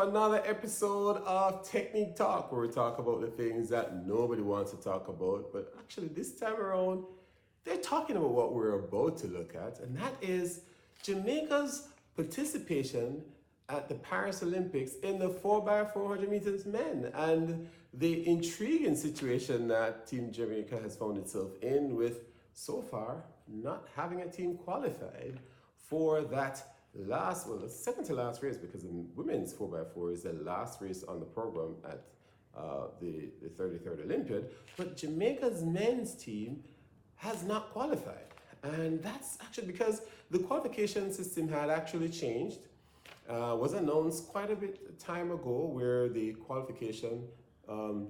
to another episode of Technique Talk, where we talk about the things that nobody wants to talk about, but actually this time around, they're talking about what we're about to look at, and that is Jamaica's participation at the Paris Olympics in the 4x400 meters men, and the intriguing situation that Team Jamaica has found itself in with, so far, not having a team qualified for that the second to last race, because the women's 4x4 is the last race on the program at the 33rd Olympiad, but Jamaica's men's team has not qualified. And that's actually because the qualification system had actually changed. Was announced quite a bit of time ago, where the qualification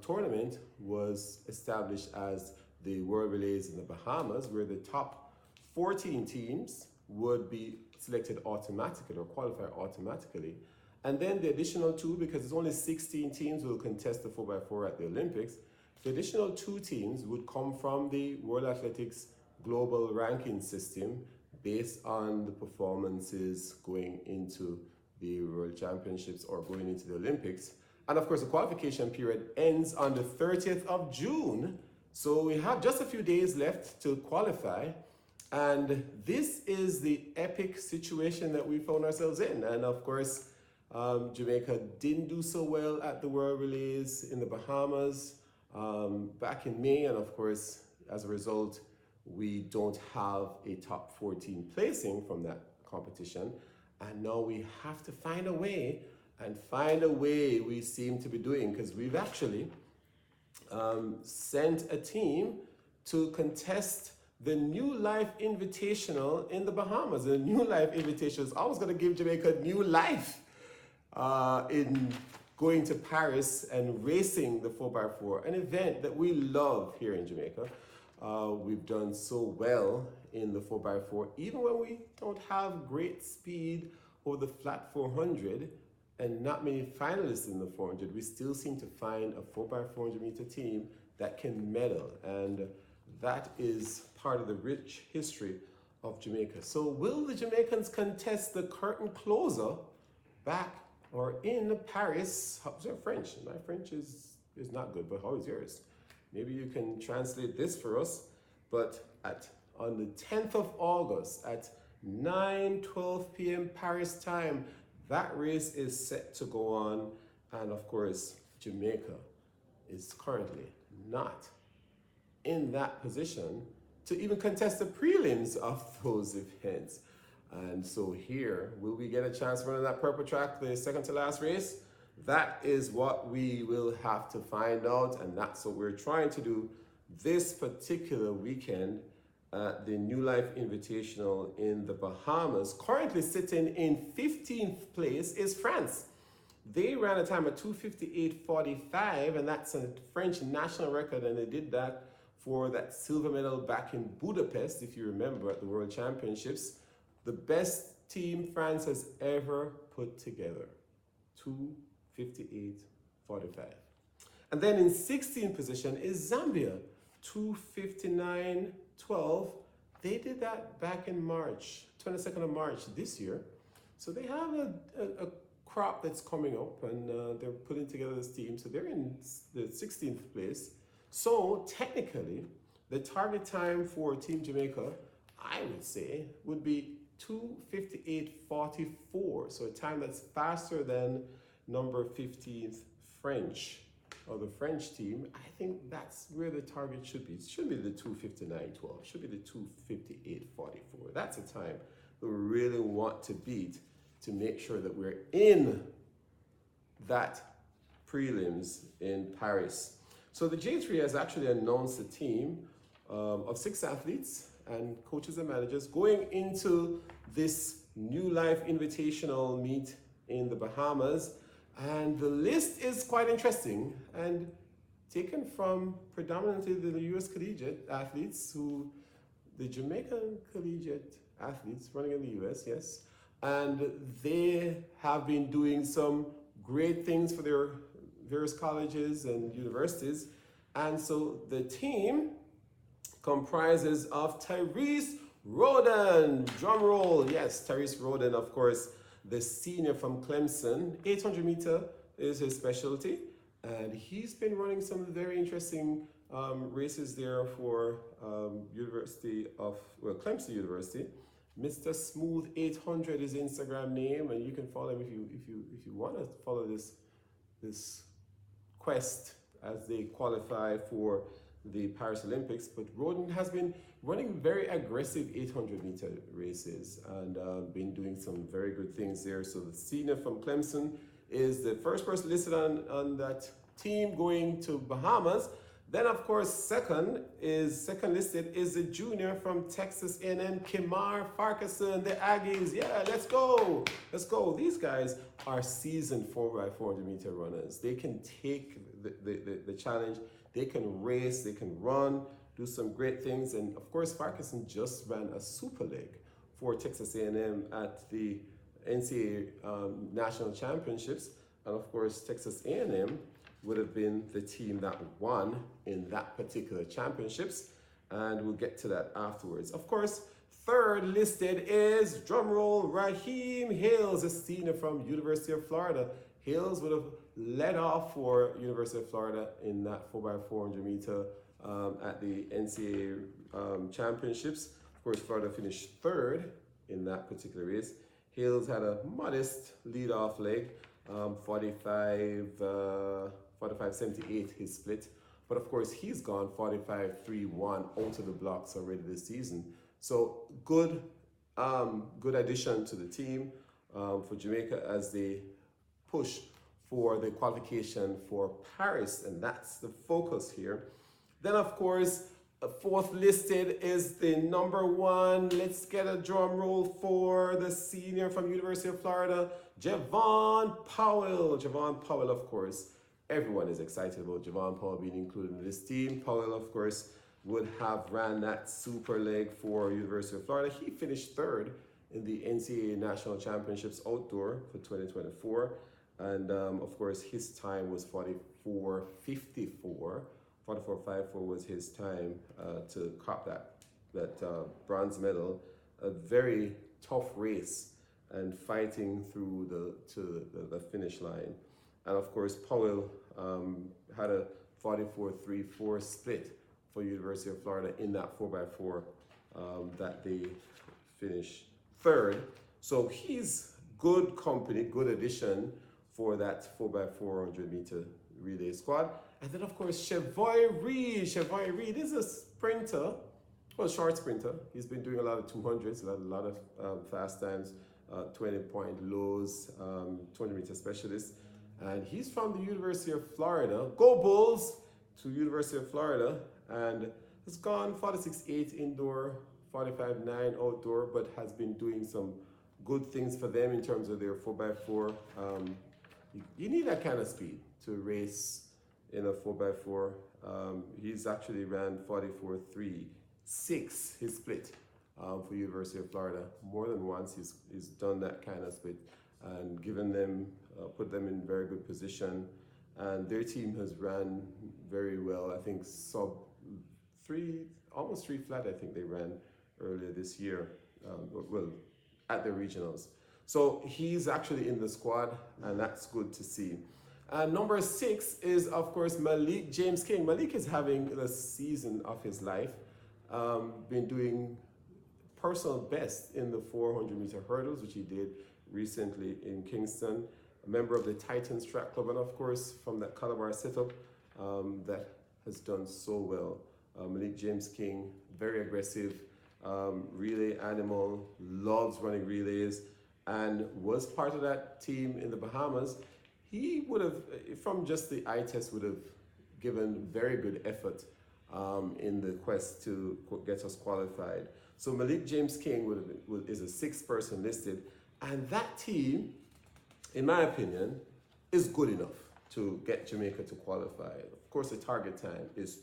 tournament was established as the World Relays in the Bahamas, where the top 14 teams would be selected automatically or qualify automatically. And then the additional two, because it's only 16 teams will contest the 4x4 at the Olympics, the additional two teams would come from the World Athletics Global Ranking System based on the performances going into the World Championships or going into the Olympics. And of course, the qualification period ends on the 30th of June. So we have just a few days left to qualify. And this is the epic situation that we found ourselves in. And of course, Jamaica didn't do so well at the World Relays in the Bahamas back in May. And of course, as a result, we don't have a top 14 placing from that competition. And now we have to find a way, and find a way we seem to be doing, because we've actually sent a team to contest the New Life Invitational in the Bahamas. The New Life Invitational is always going to give Jamaica new life in going to Paris and racing the 4x4, an event that we love here in Jamaica. We've done so well in the 4x4, even when we don't have great speed over the flat 400 and not many finalists in the 400, we still seem to find a 4x400 meter team that can medal. And that is part of the rich history of Jamaica. So will the Jamaicans contest the curtain closer back or in Paris? How's your French? My French is not good, but how is yours? Maybe you can translate this for us. But on the 10th of August at 9:12 p.m. Paris time, that race is set to go on. And of course, Jamaica is currently not in that position to even contest the prelims of those events. And so here, will we get a chance to run on that purple track, the second to last race? That is what we will have to find out, and that's what we're trying to do this particular weekend at the New Life Invitational in the Bahamas. Currently sitting in 15th place is France. They ran a time of 2:58.45, and that's a French national record, and they did that for that silver medal back in Budapest, if you remember, at the World Championships. The best team France has ever put together. 2:58.45. And then in 16th position is Zambia, 2:59.12. They did that back in March, 22nd of March this year. So they have a crop that's coming up, and they're putting together this team. So they're in the 16th place. So technically, the target time for Team Jamaica, I would say, would be 2:58.44. So a time that's faster than number 15th French, or the French team. I think that's where the target should be. It should be the 2:59.12. It should be the 2:58.44. That's a time that we really want to beat to make sure that we're in that prelims in Paris. So the J3 has actually announced a team of 6 athletes and coaches and managers going into this New Life Invitational meet in the Bahamas. And the list is quite interesting and taken from predominantly the US collegiate athletes, the Jamaican collegiate athletes running in the US, yes. And they have been doing some great things for their various colleges and universities. And so the team comprises of Tyrese Roden, drum roll, yes, Tyrese Roden, of course, the senior from Clemson. 800 meter is his specialty, and he's been running some very interesting races there for Clemson University. Mr. Smooth 800 is Instagram name, and you can follow him if you want to follow this quest as they qualify for the Paris Olympics. But Roden has been running very aggressive 800 meter races and been doing some very good things there. So the senior from Clemson is the first person listed on that team going to Bahamas. Then, of course, second listed is the junior from Texas A&M, Kimar Farquharson, the Aggies. Yeah, let's go. These guys are seasoned 4x400 meter runners. They can take the challenge. They can race. They can run, do some great things. And of course, Farquharson just ran a super leg for Texas A&M at the NCAA National Championships. And of course, Texas A&M would have been the team that won in that particular championships, and we'll get to that afterwards. Of course, third listed is, drumroll, Raheem Hales, a senior from University of Florida. Hales would have led off for University of Florida in that 4x400 meter at the NCAA championships. Of course, Florida finished third in that particular race. Hales had a modest lead-off leg, 45.78 his split, but of course he's gone 45.31 out of the blocks already this season. So good addition to the team for Jamaica as they push for the qualification for Paris, and that's the focus here. Then of course, fourth listed is the number one. Let's get a drum roll for the senior from University of Florida, Javon Powell. Javon Powell, of course, everyone is excited about Javon Powell being included in this team. Powell, of course, would have ran that super leg for University of Florida. He finished third in the NCAA National Championships Outdoor for 2024. And of course, his time was 44.54. 44.54 was his time to cop that bronze medal. A very tough race and fighting through the finish line. And of course, Powell had a 44.34 split for University of Florida in that 4x4 that they finished third. So he's good company, good addition for that 4x400 meter relay squad. And then of course, Chevoy Reed. Chevoy Reed is a sprinter, well, short sprinter. He's been doing a lot of 200s, a lot of fast times, 20-point lows, 20-meter specialist. And he's from the University of Florida. Go Bulls to University of Florida, and has gone 46.8 indoor, 45.9 outdoor, but has been doing some good things for them in terms of their 4x4. You need that kind of speed to race in a 4x4. He's actually ran 44.36 his split for University of Florida. More than once he's done that kind of split and given them, put them in very good position. And their team has ran very well. I think almost three flat, I think they ran earlier this year, well, at the regionals. So he's actually in the squad, and that's good to see. And number 6 is, of course, Malik James King. Malik is having the season of his life. Been doing personal best in the 400 meter hurdles, which he did recently in Kingston. A member of the Titans Track Club, and of course, from that Calabar setup that has done so well. Malik James King, very aggressive, relay animal, loves running relays, and was part of that team in the Bahamas. He would have, from just the eye test, would have given very good effort in the quest to get us qualified. So Malik James King is a 6th person listed, and that team, in my opinion, is good enough to get Jamaica to qualify. Of course, the target time is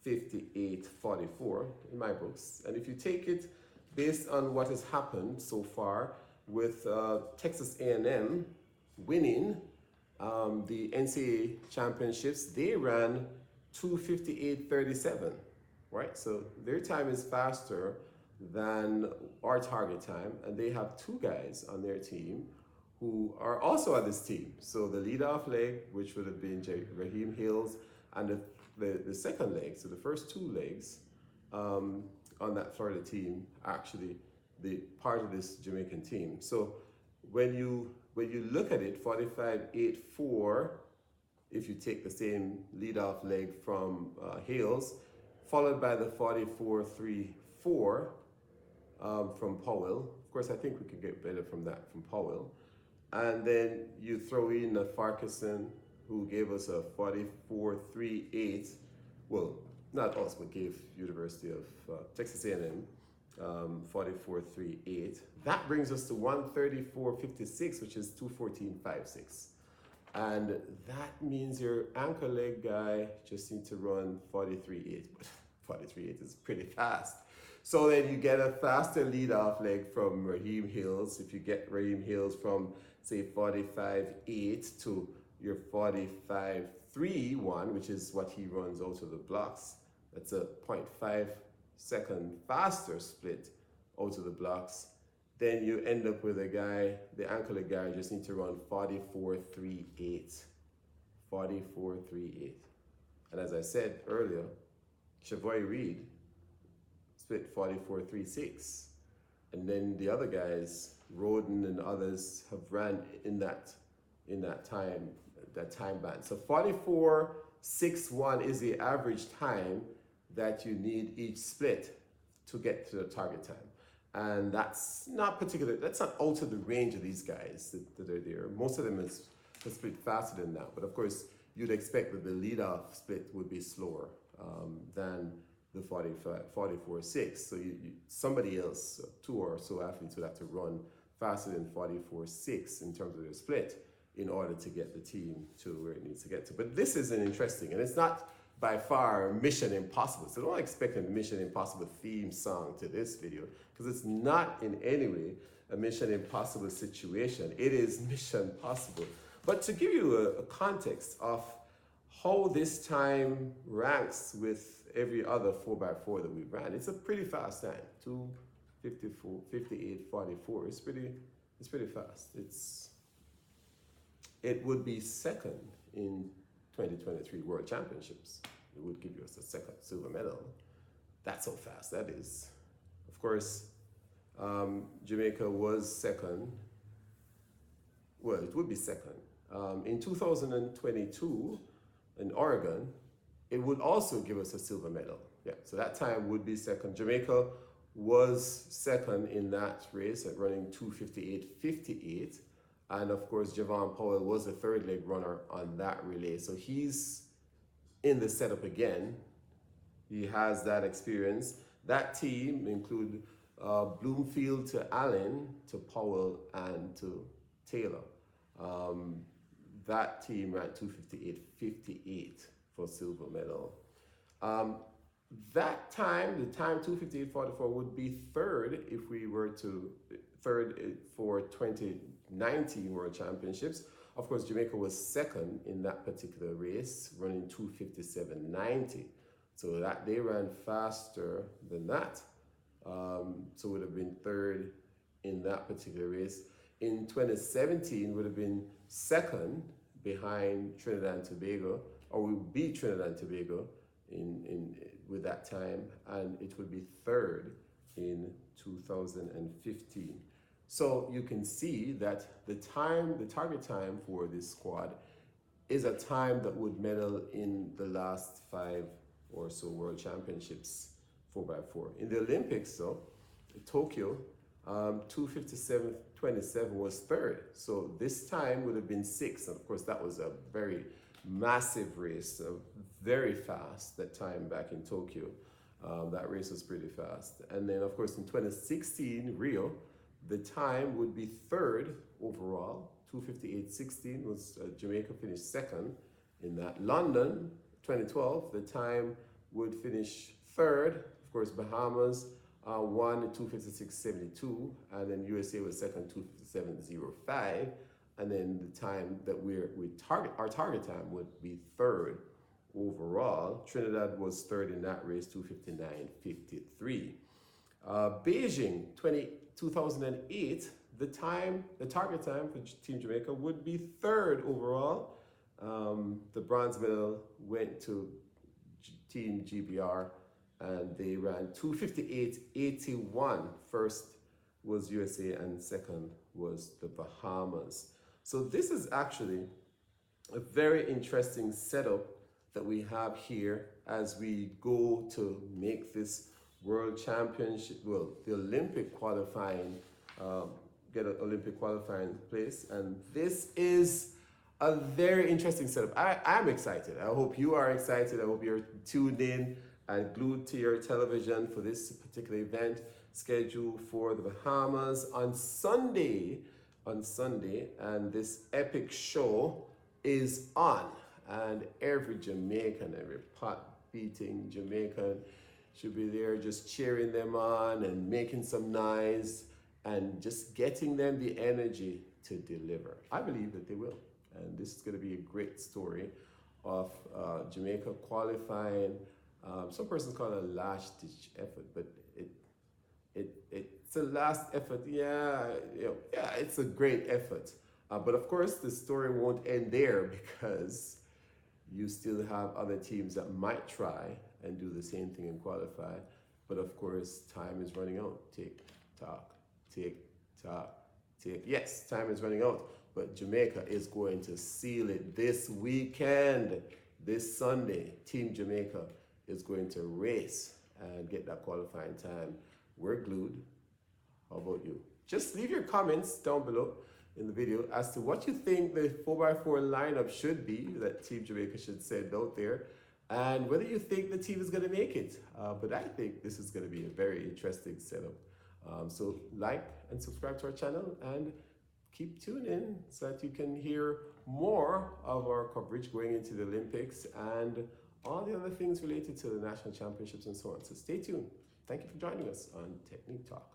2:58.44 in my books. And if you take it based on what has happened so far with Texas A&M winning the NCAA championships, they ran 2:58.37, right? So their time is faster than our target time, and they have two guys on their team who are also on this team. So the leadoff leg, which would have been Raheem Hills, and the second leg, so the first two legs on that Florida team, actually the part of this Jamaican team. So when you look at it, 45-8-4, if you take the same leadoff leg from Hales, followed by the 44-3-4 from Powell. Of course, I think we could get better from that from Powell. And then you throw in a Farquharson, who gave us a 44-3-8. Well, not us, but gave University of Texas A&M 44-3-8. That brings us to 134-56, which is 214-5-6. And that means your anchor leg guy just needs to run 43-8, but 43-8 is pretty fast. So then you get a faster leadoff leg from Raheem Hills. If you get Raheem Hills from, say, 45-8 to your 45-3-1, which is what he runs out of the blocks, that's a 0.5 second faster split out of the blocks. Then you end up with a guy, the ankle leg guy just need to run 44-3-8. 44-3-8. And as I said earlier, Chavoy Reed split 44-3-6. And then the other guys, Roden and others, have ran in that time band. So 44-6-1 is the average time that you need each split to get to the target time. And that's not out of the range of these guys that are there. Most of them is split faster than that. But of course, you'd expect that the leadoff split would be slower than the 44-6. So somebody else, two or so athletes would have to run faster than 44-6 in terms of their split in order to get the team to where it needs to get to. But this is an interesting, and it's not by far Mission Impossible. So don't expect a Mission Impossible theme song to this video, because it's not in any way a Mission Impossible situation. It is Mission Possible. But to give you a context of how this time ranks with every other 4x4 that we've ran, it's a pretty fast time. 2:58:44. It's pretty fast. It would be second in 2023 World Championships. It would give us a second silver medal. That's how fast that is. Of course, Jamaica was second. Well, it would be second. In 2022 in Oregon, it would also give us a silver medal. Yeah, so that time would be second. Jamaica was second in that race at running 2:58:58. And of course, Javon Powell was the third leg runner on that relay. So he's in the setup again. He has that experience. That team include Bloomfield to Allen, to Powell, and to Taylor. That team ran 2:58:58 for silver medal. That time, the time 2:58:44 would be third if we were to third for 2019 World Championships. Of course, Jamaica was second in that particular race, running 2:57:90. So that they ran faster than that. So would have been third in that particular race. In 2017, would have been second behind Trinidad and Tobago, or would be Trinidad and Tobago with that time, and it would be third in 2015. So you can see that the target time for this squad is a time that would medal in the last 5 or so World Championships 4x4. In the Olympics, though, Tokyo, 2:57:27 was third. So this time would have been 6th. And of course, that was a very massive race, very fast that time back in Tokyo. That race was pretty fast. And then, of course, in 2016, Rio, the time would be third overall. 2:58:16 was Jamaica finished second in that. London, 2012, the time would finish third. Of course, Bahamas won 2:56:72, and then USA was second, 2:57:05. And then the time that our target time would be third overall. Trinidad was third in that race, 2:59:53. Beijing 2008, the target time for Team Jamaica would be third overall. The bronze medal went to Team GBR, and they ran 2:58.81. First was USA and second was the Bahamas. So this is actually a very interesting setup that we have here as we go to make this World Championship, well, the Olympic qualifying, get an Olympic qualifying place. And this is a very interesting setup. I'm excited. I hope you are excited. I hope you're tuned in and glued to your television for this particular event scheduled for the Bahamas on Sunday, and this epic show is on. And every Jamaican, every pot-beating Jamaican should be there just cheering them on and making some noise and just getting them the energy to deliver. I believe that they will. And this is going to be a great story of Jamaica qualifying. Some persons call it a last-ditch effort, but it's a last effort. Yeah, it's a great effort. But of course, the story won't end there, because you still have other teams that might try and do the same thing and qualify. But of course, time is running out. Tick, tock, tick, tock, tick. Yes, time is running out. But Jamaica is going to seal it this weekend. This Sunday, Team Jamaica is going to race and get that qualifying time. We're glued. How about you? Just leave your comments down below in the video as to what you think the 4x4 lineup should be that Team Jamaica should send out there, and whether you think the team is going to make it. But I think this is going to be a very interesting setup. So like and subscribe to our channel and keep tuned in so that you can hear more of our coverage going into the Olympics and all the other things related to the national championships and so on. So stay tuned. Thank you for joining us on Technique Talk.